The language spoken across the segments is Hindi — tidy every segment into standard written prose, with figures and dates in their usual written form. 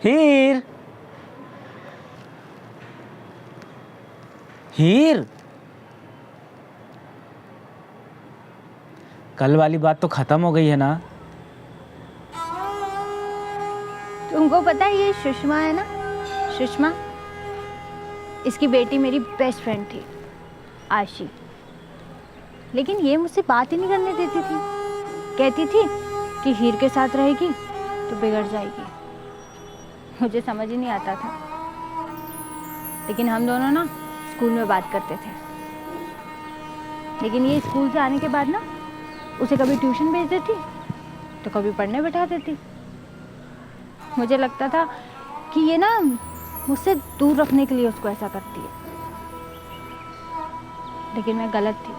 हीर, हीर, कल वाली बात तो खत्म हो गई है ना? तुमको पता है ये सुषमा है ना, सुषमा, इसकी बेटी मेरी बेस्ट फ्रेंड थी आशी। लेकिन ये मुझसे बात ही नहीं करने देती थी। कहती थी कि हीर के साथ रहेगी तो बिगड़ जाएगी। मुझे समझ ही नहीं आता था। लेकिन हम दोनों ना स्कूल में बात करते थे। लेकिन ये स्कूल से आने के बाद ना उसे कभी ट्यूशन भेज देती तो कभी पढ़ने बैठा देती। मुझे लगता था कि ये ना मुझसे दूर रखने के लिए उसको ऐसा करती है। लेकिन मैं गलत थी।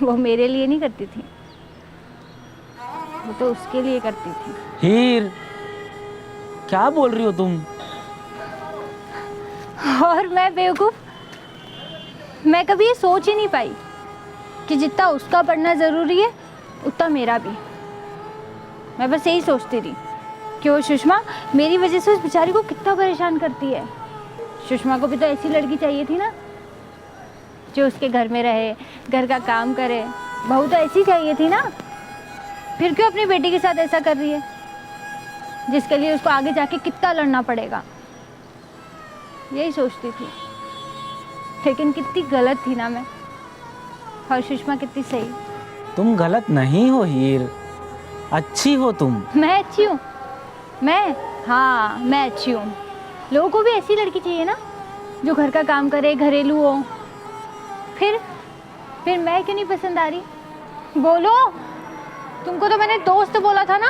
वो मेरे लिए नहीं करती थी, वो तो उसके लिए करती थी। हीर, क्या बोल रही हो तुम? और मैं बेवकूफ, मैं कभी ये सोच ही नहीं पाई कि जितना उसका पढ़ना ज़रूरी है उतना मेरा भी। मैं बस यही सोचती थी कि वो सुषमा मेरी वजह से उस बेचारी को कितना परेशान करती है। सुषमा को भी तो ऐसी लड़की चाहिए थी ना, जो उसके घर में रहे, घर का काम करे। बहू तो ऐसी चाहिए थी ना। फिर क्यों अपनी बेटी के साथ ऐसा कर रही है, जिसके लिए उसको आगे जाके कितना लड़ना पड़ेगा। यही सोचती थी। लेकिन कितनी गलत थी ना मैं, और सुषमा कितनी सही। तुम गलत नहीं हो हीर, अच्छी हो तुम। मैं अच्छी हूँ? मैं, हाँ मैं अच्छी हूँ। लोगों को भी ऐसी लड़की चाहिए ना, जो घर का काम करे, घरेलू हो। फिर मैं क्यों नहीं पसंद आ रही? बोलो। तुमको तो मैंने दोस्त बोला था ना,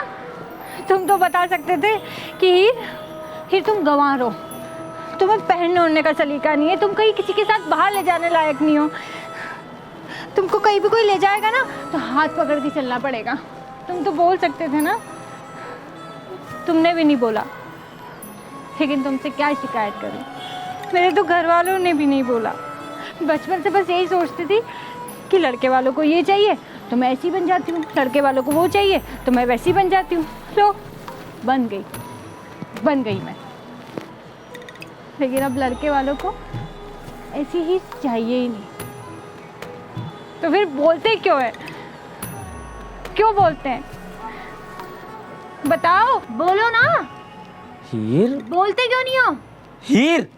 तुम तो बता सकते थे कि हीर तुम गंवार हो, तुम्हें पहनने ओढ़ने का सलीका नहीं है, तुम कहीं किसी के साथ बाहर ले जाने लायक नहीं हो। तुमको कहीं भी कोई ले जाएगा ना तो हाथ पकड़ के चलना पड़ेगा। तुम तो बोल सकते थे ना, तुमने भी नहीं बोला। लेकिन तुमसे क्या शिकायत करूं, मेरे तो घर वालों ने भी नहीं बोला। बचपन से बस यही सोचती थी कि लड़के वालों को ये चाहिए तो मैं ऐसी बन जाती हूँ, लड़के वालों को वो चाहिए तो मैं वैसी बन जाती हूँ। लो, बन गई मैं। लेकिन अब लड़के वालों को ऐसी ही चाहिए ही नहीं। तो फिर बोलते क्यों है? क्यों बोलते हैं? बताओ, बोलो ना। हीर, बोलते क्यों नहीं हो? हीर,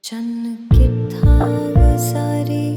चन्न किथा सारी